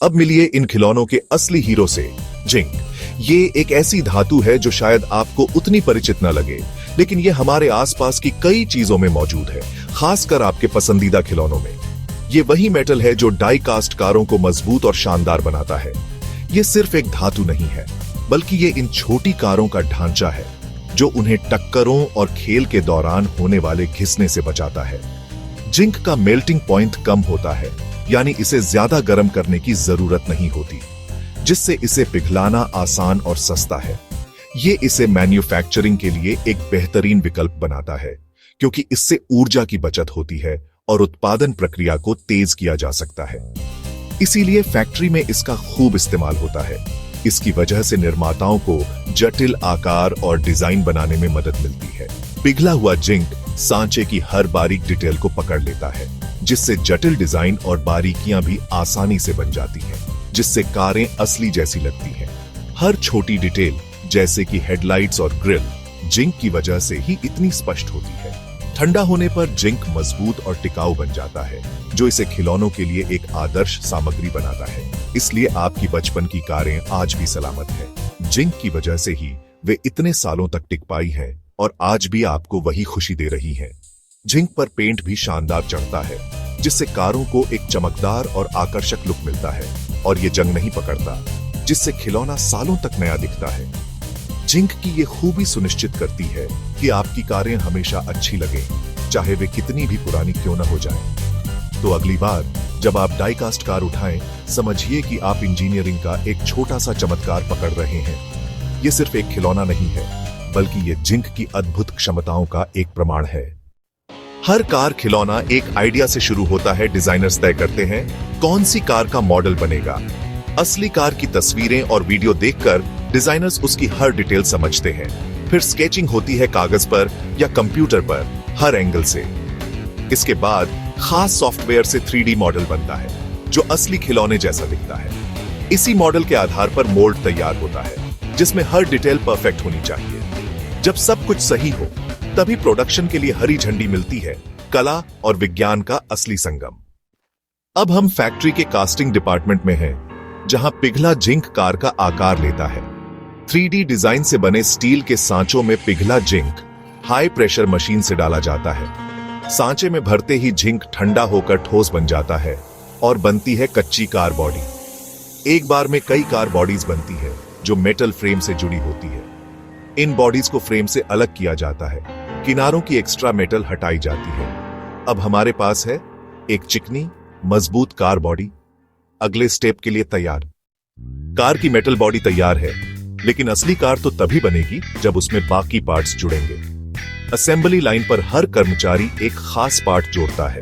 अब मिलिए इन खिलौनों के असली हीरो से, जिंक। ये एक ऐसी धातु है जो शायद आपको उतनी परिचित न लगे, लेकिन ये हमारे आसपास की कई चीजों में मौजूद है, खासकर आपके पसंदीदा खिलौनों में। ये वही मेटल है जो डाई कास्ट कारों को मजबूत और शानदार बनाता है। ये सिर्फ एक धातु नहीं है, बल्कि ये इन छोटी कारों का ढांचा है जो उन्हें टक्करों और खेल के दौरान होने वाले घिसने से बचाता है। जिंक का मेल्टिंग पॉइंट कम होता है, यानी इसे ज्यादा गर्म करने की जरूरत नहीं होती, जिससे इसे पिघलाना आसान और सस्ता है। ये इसे मैन्युफैक्चरिंग के लिए एक बेहतरीन विकल्प बनाता है, क्योंकि इससे ऊर्जा की बचत होती है और उत्पादन प्रक्रिया को तेज किया जा सकता है। इसीलिए फैक्ट्री में इसका खूब इस्तेमाल होता है। इसकी वजह से निर्माताओं को जटिल आकार और डिजाइन बनाने में मदद मिलती है। पिघला हुआ जिंक सांचे की हर बारीक डिटेल को पकड़ लेता है, जिससे जटिल डिजाइन और बारीकियां भी आसानी से बन जाती हैं, जिससे कारें असली जैसी लगती हैं। हर छोटी डिटेल, जैसे कि हेडलाइट्स और ग्रिल, जिंक की वजह से ही इतनी स्पष्ट होती है। ठंडा होने पर जिंक मजबूत और टिकाऊ बन जाता है, जो इसे खिलौनों के लिए एक आदर्श सामग्री बनाता है। इसलिए आपकी बचपन की कारें आज भी सलामत हैं। जिंक की वजह से ही वे इतने सालों तक टिक पाई हैं और आज भी आपको वही खुशी दे रही हैं। जिंक पर पेंट भी शानदार चढ़ता है, जिससे कारों को एक चमकदार और आकर्षक लुक मिलता है, और ये जंग नहीं पकड़ता, जिससे खिलौना सालों तक नया दिखता है। जिंक की ये खूबी सुनिश्चित करती है कि आपकी कारें हमेशा अच्छी लगें, चाहे वे कितनी भी पुरानी क्यों न हो जाएं। तो अगली बार जब आप डाई कास्ट कार उठाएं, समझिए कि आप इंजीनियरिंग का एक छोटा सा चमत्कार पकड़ रहे हैं। ये सिर्फ एक खिलौना नहीं है, बल्कि ये जिंक की अद्भुत क्षमताओं का एक प्रमाण है। हर कार खिलौना एक आइडिया से शुरू होता है। डिजाइनर्स तय करते हैं कौन सी कार का मॉडल बनेगा। असली कार की तस्वीरें और वीडियो देखकर डिजाइनर्स उसकी हर डिटेल समझते हैं। फिर स्केचिंग होती है कागज पर या कंप्यूटर पर, हर एंगल से। इसके बाद खास सॉफ्टवेयर से 3D मॉडल बनता है, जो असली खिलौने जैसा दिखता है। इसी मॉडल के आधार पर मोल्ड तैयार होता है, जिसमें हर डिटेल परफेक्ट होनी चाहिए। जब सब कुछ सही हो, तभी प्रोडक्शन के लिए हरी झंडी मिलती है, कला और विज्ञान का असली संगम। अब हम फैक्ट्री के कास्टिंग डिपार्टमेंट में हैं, जहां पिघला जिंक कार का आकार लेता है। 3D डिजाइन से बने स्टील के सांचों में पिघला जिंक हाई प्रेशर मशीन से डाला जाता है। सांचे में भरते ही जिंक ठंडा होकर ठोस बन जाता है और बनती है कच्ची कार बॉडी। एक बार में कई कार बॉडीज बनती है, जो मेटल फ्रेम से जुड़ी होती है। इन बॉडीज को फ्रेम से अलग किया जाता है, किनारों की एक्स्ट्रा मेटल हटाई जाती है। अब हमारे पास है एक चिकनी मजबूत कार बॉडी। अगले स्टेप के लिए तैयार। कार की मेटल बॉडी तैयार है, लेकिन असली कार तो तभी बनेगी जब उसमें बाकी पार्ट्स जुड़ेंगे। असेंबली लाइन पर हर कर्मचारी एक खास पार्ट जोड़ता है।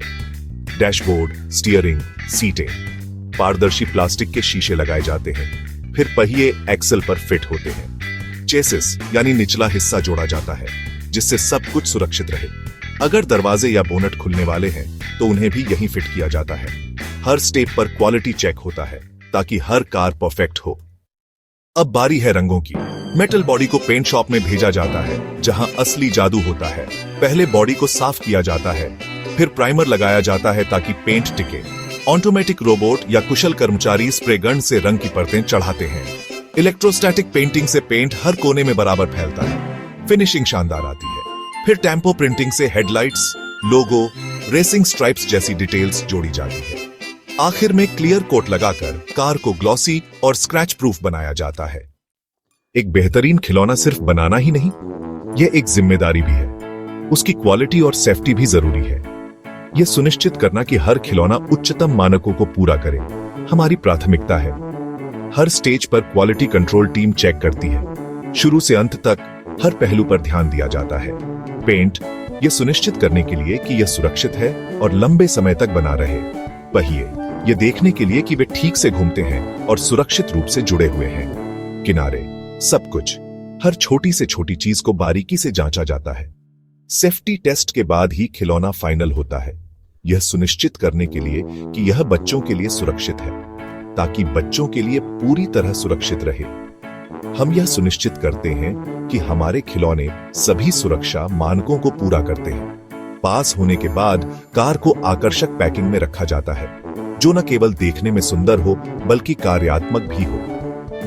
डैशबोर्ड, स्टीयरिंग, सीटें। पारदर्शी प्लास्टिक के शीशे लगाए जाते हैं। फिर पहिए एक्सल पर फिट होते हैं। चेसिस यानी निचला हिस्सा जोड़ा जाता है, जिससे सब कुछ सुरक्षित रहे। अगर दरवाजे या बोनट खुलने वाले हैं, तो उन्हें भी यहीं फिट किया जाता है। हर स्टेप पर क्वालिटी चेक होता है, ताकि हर कार परफेक्ट हो। अब बारी है रंगों की। मेटल बॉडी को पेंट शॉप में भेजा जाता है, जहां असली जादू होता है। पहले बॉडी को साफ किया जाता है, फिर प्राइमर लगाया जाता है ताकि पेंट टिके। ऑटोमेटिक रोबोट या कुशल कर्मचारी स्प्रे गन से रंग की परतें चढ़ाते हैं। इलेक्ट्रोस्टैटिक पेंटिंग से पेंट हर कोने में बराबर फैलता है। फिनिशिंग शानदार आती है। फिर टेम्पो प्रिंटिंग से हेडलाइट्स, लोगो, रेसिंग स्ट्राइप्स जैसी डिटेल्स जोड़ी जाती है। आखिर में क्लियर कोट लगाकर कार को ग्लॉसी और स्क्रैच प्रूफ बनाया जाता है। एक बेहतरीन खिलौना सिर्फ बनाना ही नहीं, यह एक जिम्मेदारी भी है। उसकी क्वालिटी और सेफ्टी भी जरूरी है। यह सुनिश्चित करना कि हर खिलौना उच्चतम मानकों को पूरा करे, हमारी प्राथमिकता है। हर स्टेज पर क्वालिटी कंट्रोल टीम चेक करती है। शुरू से अंत तक हर पहलू पर ध्यान दिया जाता है। पेंट यह सुनिश्चित करने के लिए कि यह सुरक्षित है और लंबे समय तक बना रहे। पहिए ये देखने के लिए कि वे ठीक से घूमते हैं और सुरक्षित रूप से जुड़े हुए हैं। किनारे, सब कुछ, हर छोटी से छोटी चीज को बारीकी से जांचा जाता है। सेफ्टी टेस्ट के बाद ही खिलौना फाइनल होता है, यह सुनिश्चित करने के लिए कि यह बच्चों के लिए सुरक्षित है, ताकि बच्चों के लिए पूरी तरह सुरक्षित रहे। हम यह सुनिश्चित करते हैं कि हमारे खिलौने सभी सुरक्षा मानकों को पूरा करते हैं। पास होने के बाद कार को आकर्षक पैकिंग में रखा जाता है। जो न केवल देखने में सुंदर हो बल्कि कार्यात्मक भी हो,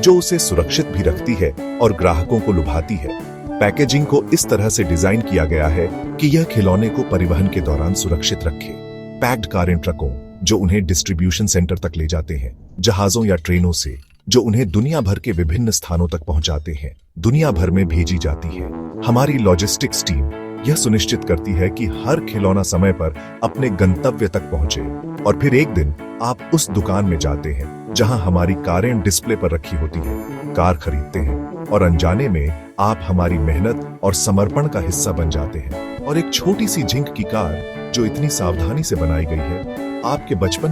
जो उसे सुरक्षित भी रखती है और ग्राहकों को लुभाती है। पैकेजिंग को इस तरह से डिजाइन किया गया है कि यह खिलौने को परिवहन के दौरान सुरक्षित रखे। पैक्ड कारें ट्रकों जो उन्हें डिस्ट्रीब्यूशन सेंटर तक ले जाते हैं, जहाजों या ट्रेनों से जो उन्हें दुनिया भर के विभिन्न स्थानों तक पहुंचाते हैं, दुनिया भर में भेजी जाती है। हमारी लॉजिस्टिक्स टीम यह सुनिश्चित करती है कि हर खिलौना समय पर अपने गंतव्य तक पहुंचे। और फिर एक दिन आप उस दुकान में जाते हैं जहां हमारी कारें डिस्प्ले पर रखी होती हैं, कार खरीदते हैं और अनजाने में आप हमारी मेहनत और समर्पण का हिस्सा बन जाते हैं। और एक छोटी सी झिंक की कार जो इतनी सावधानी से बनाई गई है, आपके बचपन